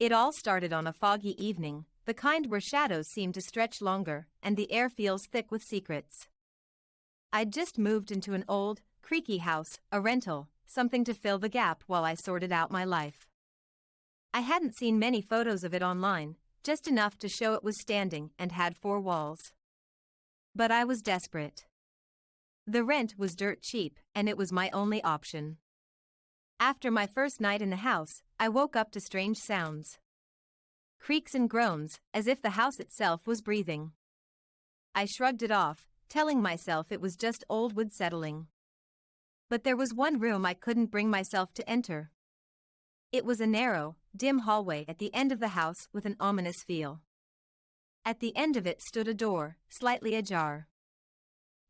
It all started on a foggy evening, the kind where shadows seem to stretch longer and the air feels thick with secrets. I'd just moved into an old, creaky house, a rental, something to fill the gap while I sorted out my life. I hadn't seen many photos of it online, just enough to show it was standing and had 4 walls. But I was desperate. The rent was dirt cheap, and it was my only option. After my first night in the house, I woke up to strange sounds. Creaks and groans, as if the house itself was breathing. I shrugged it off, telling myself it was just old wood settling. But there was one room I couldn't bring myself to enter. It was a narrow, dim hallway at the end of the house with an ominous feel. At the end of it stood a door, slightly ajar.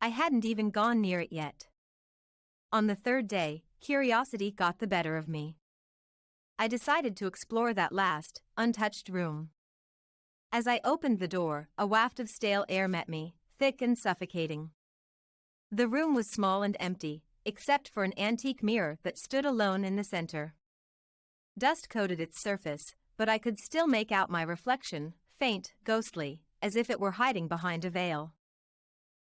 I hadn't even gone near it yet. On the 3rd day, curiosity got the better of me. I decided to explore that last, untouched room. As I opened the door, a waft of stale air met me, thick and suffocating. The room was small and empty, except for an antique mirror that stood alone in the center. Dust coated its surface, but I could still make out my reflection, faint, ghostly, as if it were hiding behind a veil.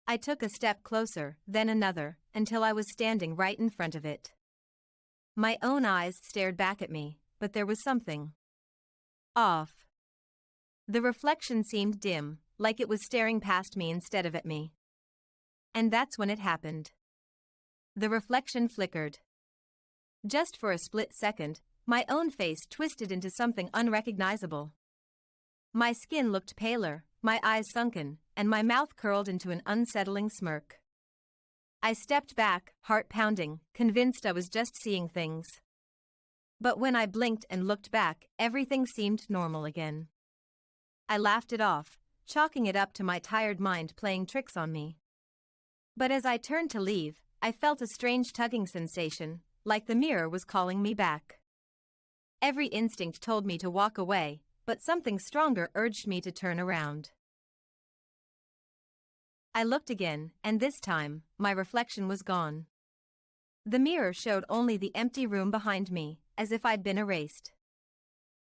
I took a step closer, then another, until I was standing right in front of it. My own eyes stared back at me, but there was something off. The reflection seemed dim, like it was staring past me instead of at me. And that's when it happened. The reflection flickered. Just for a split second, my own face twisted into something unrecognizable. My skin looked paler, my eyes sunken, and my mouth curled into an unsettling smirk. I stepped back, heart pounding, convinced I was just seeing things. But when I blinked and looked back, everything seemed normal again. I laughed it off, chalking it up to my tired mind playing tricks on me. But as I turned to leave, I felt a strange tugging sensation, like the mirror was calling me back. Every instinct told me to walk away, but something stronger urged me to turn around. I looked again, and this time, my reflection was gone. The mirror showed only the empty room behind me, as if I'd been erased.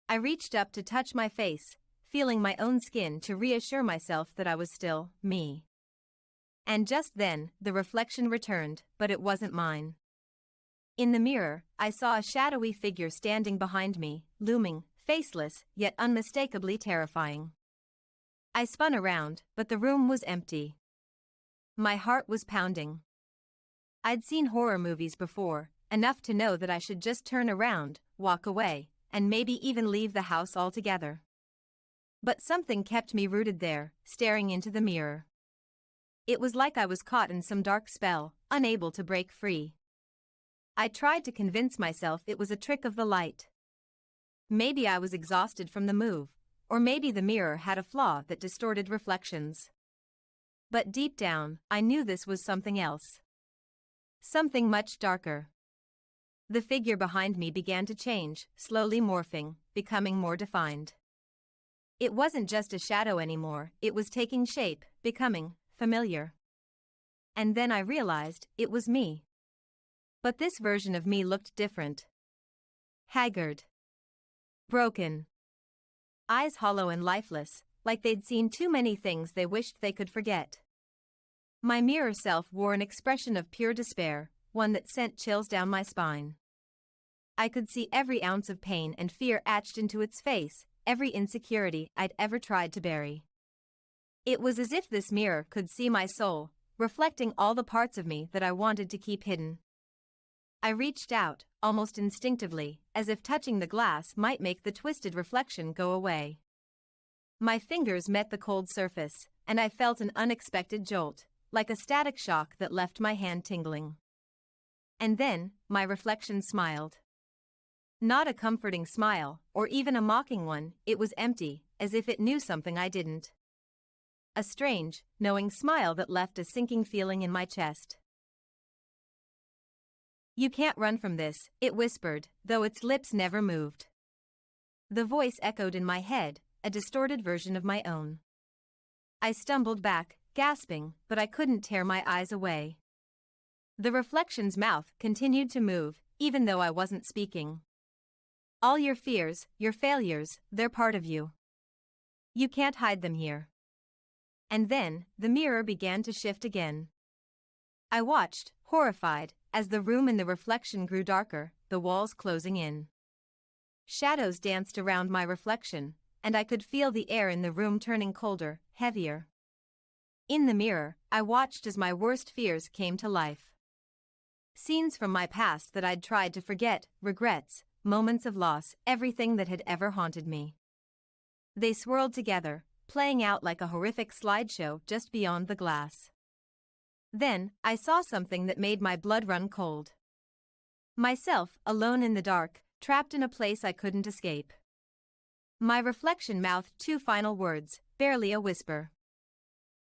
I reached up to touch my face, feeling my own skin to reassure myself that I was still me. And just then, the reflection returned, but it wasn't mine. In the mirror, I saw a shadowy figure standing behind me, looming, faceless, yet unmistakably terrifying. I spun around, but the room was empty. My heart was pounding. I'd seen horror movies before, enough to know that I should just turn around, walk away, and maybe even leave the house altogether. But something kept me rooted there, staring into the mirror. It was like I was caught in some dark spell, unable to break free. I tried to convince myself it was a trick of the light. Maybe I was exhausted from the move, or maybe the mirror had a flaw that distorted reflections. But deep down, I knew this was something else. Something much darker. The figure behind me began to change, slowly morphing, becoming more defined. It wasn't just a shadow anymore, it was taking shape, becoming familiar. And then I realized it was me. But this version of me looked different. Haggard. Broken. Eyes hollow and lifeless, like they'd seen too many things they wished they could forget. My mirror self wore an expression of pure despair, one that sent chills down my spine. I could see every ounce of pain and fear etched into its face, every insecurity I'd ever tried to bury. It was as if this mirror could see my soul, reflecting all the parts of me that I wanted to keep hidden. I reached out, almost instinctively, as if touching the glass might make the twisted reflection go away. My fingers met the cold surface, and I felt an unexpected jolt, like a static shock that left my hand tingling. And then, my reflection smiled. Not a comforting smile, or even a mocking one, it was empty, as if it knew something I didn't. A strange, knowing smile that left a sinking feeling in my chest. "You can't run from this," it whispered, though its lips never moved. The voice echoed in my head, a distorted version of my own. I stumbled back, gasping, but I couldn't tear my eyes away. The reflection's mouth continued to move, even though I wasn't speaking. All your fears, your failures, they're part of you. You can't hide them here. And then, the mirror began to shift again. I watched, horrified, as the room in the reflection grew darker, the walls closing in. Shadows danced around my reflection, and I could feel the air in the room turning colder, heavier. In the mirror, I watched as my worst fears came to life. Scenes from my past that I'd tried to forget, regrets, moments of loss, everything that had ever haunted me. They swirled together, playing out like a horrific slideshow just beyond the glass. Then, I saw something that made my blood run cold. Myself, alone in the dark, trapped in a place I couldn't escape. My reflection mouthed two final words, barely a whisper.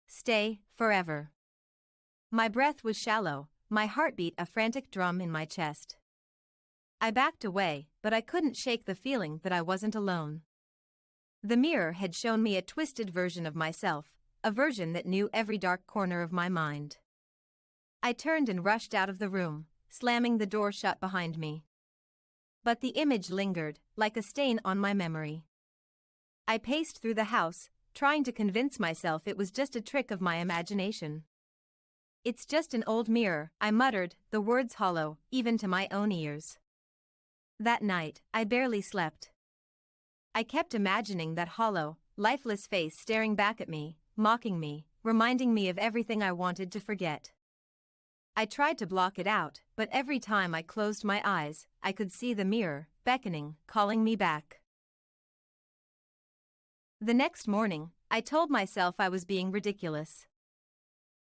Stay, forever. My breath was shallow, my heartbeat a frantic drum in my chest. I backed away, but I couldn't shake the feeling that I wasn't alone. The mirror had shown me a twisted version of myself, a version that knew every dark corner of my mind. I turned and rushed out of the room, slamming the door shut behind me. But the image lingered, like a stain on my memory. I paced through the house, trying to convince myself it was just a trick of my imagination. It's just an old mirror, I muttered, the words hollow, even to my own ears. That night, I barely slept. I kept imagining that hollow, lifeless face staring back at me, mocking me, reminding me of everything I wanted to forget. I tried to block it out, but every time I closed my eyes, I could see the mirror, beckoning, calling me back. The next morning, I told myself I was being ridiculous.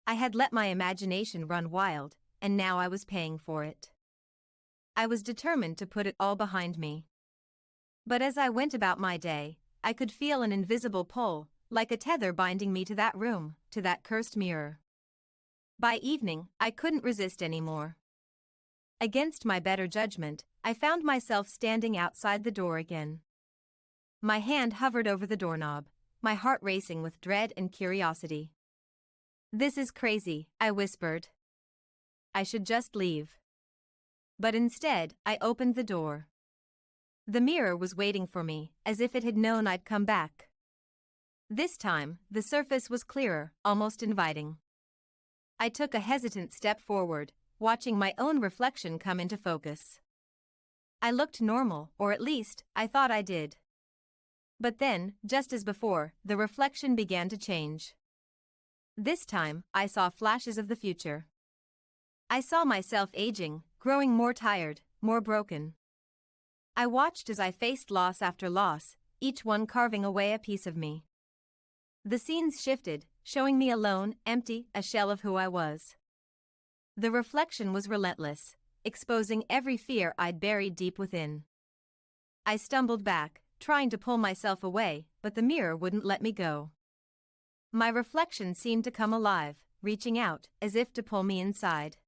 I had let my imagination run wild, and now I was paying for it. I was determined to put it all behind me. But as I went about my day, I could feel an invisible pull, like a tether binding me to that room, to that cursed mirror. By evening, I couldn't resist anymore. Against my better judgment, I found myself standing outside the door again. My hand hovered over the doorknob, my heart racing with dread and curiosity. This is crazy, I whispered. I should just leave. But instead, I opened the door. The mirror was waiting for me, as if it had known I'd come back. This time, the surface was clearer, almost inviting. I took a hesitant step forward, watching my own reflection come into focus. I looked normal, or at least, I thought I did. But then, just as before, the reflection began to change. This time, I saw flashes of the future. I saw myself aging, growing more tired, more broken. I watched as I faced loss after loss, each one carving away a piece of me. The scenes shifted, showing me alone, empty, a shell of who I was. The reflection was relentless, exposing every fear I'd buried deep within. I stumbled back, trying to pull myself away, but the mirror wouldn't let me go. My reflection seemed to come alive, reaching out, as if to pull me inside.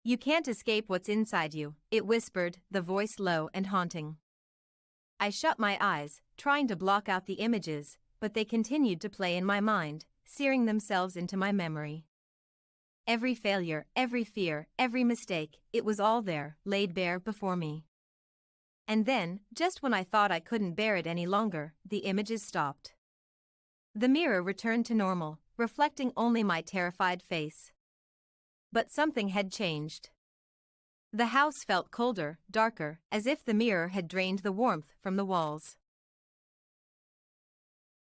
You can't escape what's inside you, it whispered, the voice low and haunting. I shut my eyes, trying to block out the images, but they continued to play in my mind, searing themselves into my memory. Every failure, every fear, every mistake, it was all there, laid bare before me. And then, just when I thought I couldn't bear it any longer, the images stopped. The mirror returned to normal, reflecting only my terrified face. But something had changed. The house felt colder, darker, as if the mirror had drained the warmth from the walls.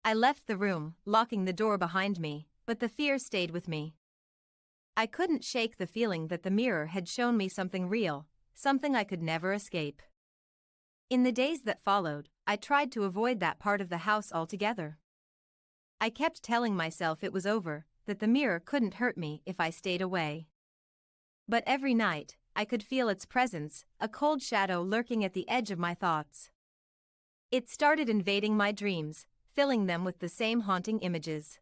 I left the room, locking the door behind me, but the fear stayed with me. I couldn't shake the feeling that the mirror had shown me something real, something I could never escape. In the days that followed, I tried to avoid that part of the house altogether. I kept telling myself it was over, that the mirror couldn't hurt me if I stayed away. But every night, I could feel its presence, a cold shadow lurking at the edge of my thoughts. It started invading my dreams, filling them with the same haunting images.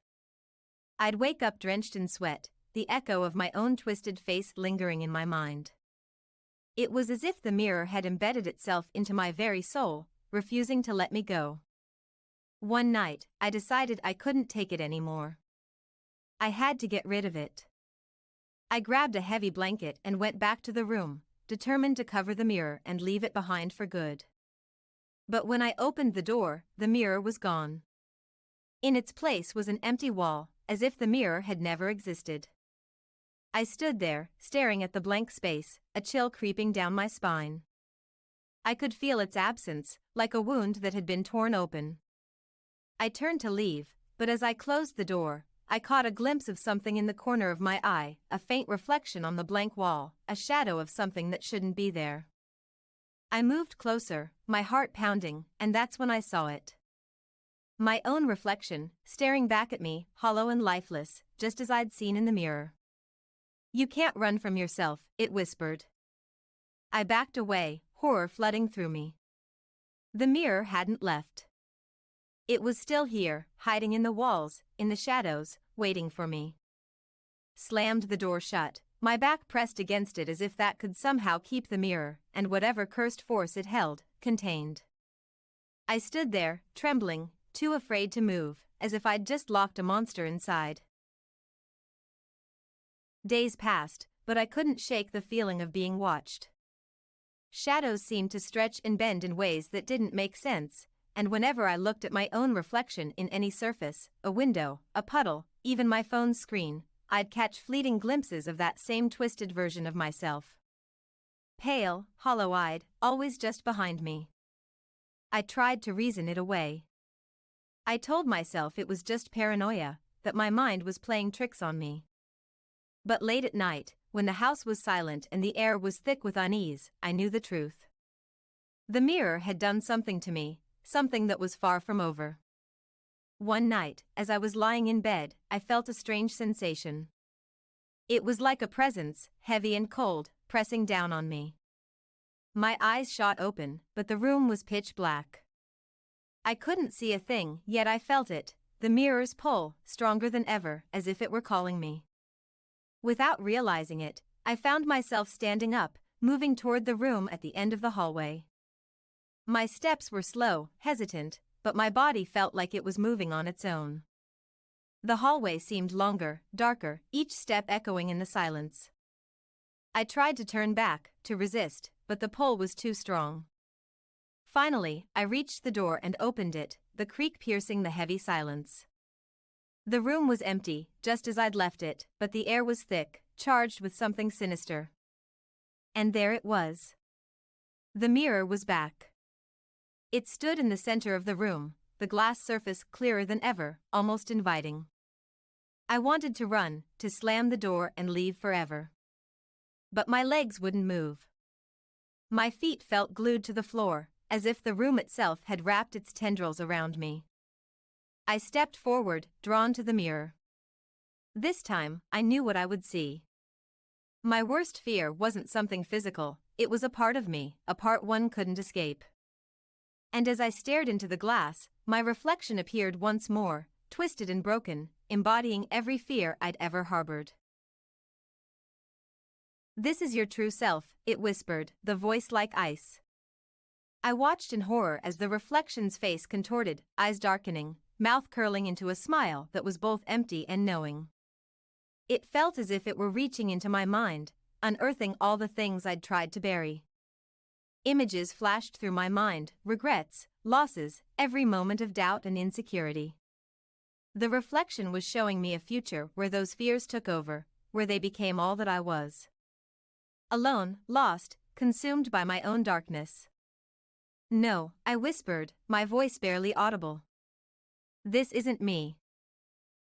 I'd wake up drenched in sweat, the echo of my own twisted face lingering in my mind. It was as if the mirror had embedded itself into my very soul, refusing to let me go. One night, I decided I couldn't take it anymore. I had to get rid of it. I grabbed a heavy blanket and went back to the room, determined to cover the mirror and leave it behind for good. But when I opened the door, the mirror was gone. In its place was an empty wall, as if the mirror had never existed. I stood there, staring at the blank space, a chill creeping down my spine. I could feel its absence, like a wound that had been torn open. I turned to leave, but as I closed the door, I caught a glimpse of something in the corner of my eye, a faint reflection on the blank wall, a shadow of something that shouldn't be there. I moved closer, my heart pounding, and that's when I saw it. My own reflection, staring back at me, hollow and lifeless, just as I'd seen in the mirror. "You can't run from yourself," it whispered. I backed away, horror flooding through me. The mirror hadn't left. It was still here, hiding in the walls, in the shadows, waiting for me. Slammed the door shut, my back pressed against it as if that could somehow keep the mirror, and whatever cursed force it held, contained. I stood there, trembling, too afraid to move, as if I'd just locked a monster inside. Days passed, but I couldn't shake the feeling of being watched. Shadows seemed to stretch and bend in ways that didn't make sense, and whenever I looked at my own reflection in any surface, a window, a puddle, even my phone's screen, I'd catch fleeting glimpses of that same twisted version of myself. Pale, hollow-eyed, always just behind me. I tried to reason it away. I told myself it was just paranoia, that my mind was playing tricks on me. But late at night, when the house was silent and the air was thick with unease, I knew the truth. The mirror had done something to me, something that was far from over. One night, as I was lying in bed, I felt a strange sensation. It was like a presence, heavy and cold, pressing down on me. My eyes shot open, but the room was pitch black. I couldn't see a thing, yet I felt it, the mirror's pull, stronger than ever, as if it were calling me. Without realizing it, I found myself standing up, moving toward the room at the end of the hallway. My steps were slow, hesitant, but my body felt like it was moving on its own. The hallway seemed longer, darker, each step echoing in the silence. I tried to turn back, to resist, but the pull was too strong. Finally, I reached the door and opened it, the creak piercing the heavy silence. The room was empty, just as I'd left it, but the air was thick, charged with something sinister. And there it was. The mirror was back. It stood in the center of the room, the glass surface clearer than ever, almost inviting. I wanted to run, to slam the door and leave forever. But my legs wouldn't move. My feet felt glued to the floor, as if the room itself had wrapped its tendrils around me. I stepped forward, drawn to the mirror. This time, I knew what I would see. My worst fear wasn't something physical, it was a part of me, a part one couldn't escape. And as I stared into the glass, my reflection appeared once more, twisted and broken, embodying every fear I'd ever harbored. "This is your true self," it whispered, the voice like ice. I watched in horror as the reflection's face contorted, eyes darkening, mouth curling into a smile that was both empty and knowing. It felt as if it were reaching into my mind, unearthing all the things I'd tried to bury. Images flashed through my mind, regrets, losses, every moment of doubt and insecurity. The reflection was showing me a future where those fears took over, where they became all that I was. Alone, lost, consumed by my own darkness. "No," I whispered, my voice barely audible. "This isn't me.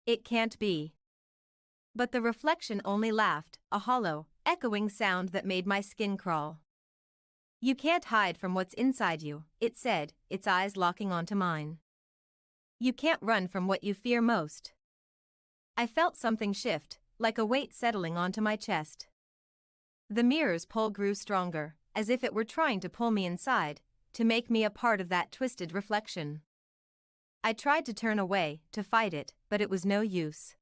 It can't be." But the reflection only laughed, a hollow, echoing sound that made my skin crawl. "You can't hide from what's inside you," it said, its eyes locking onto mine. "You can't run from what you fear most." I felt something shift, like a weight settling onto my chest. The mirror's pull grew stronger, as if it were trying to pull me inside, to make me a part of that twisted reflection. I tried to turn away, to fight it, but it was no use.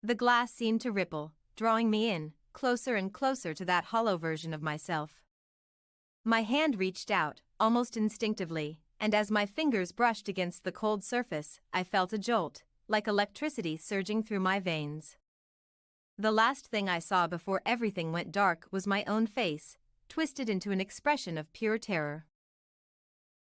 The glass seemed to ripple, drawing me in, closer and closer to that hollow version of myself. My hand reached out, almost instinctively, and as my fingers brushed against the cold surface, I felt a jolt, like electricity surging through my veins. The last thing I saw before everything went dark was my own face, twisted into an expression of pure terror.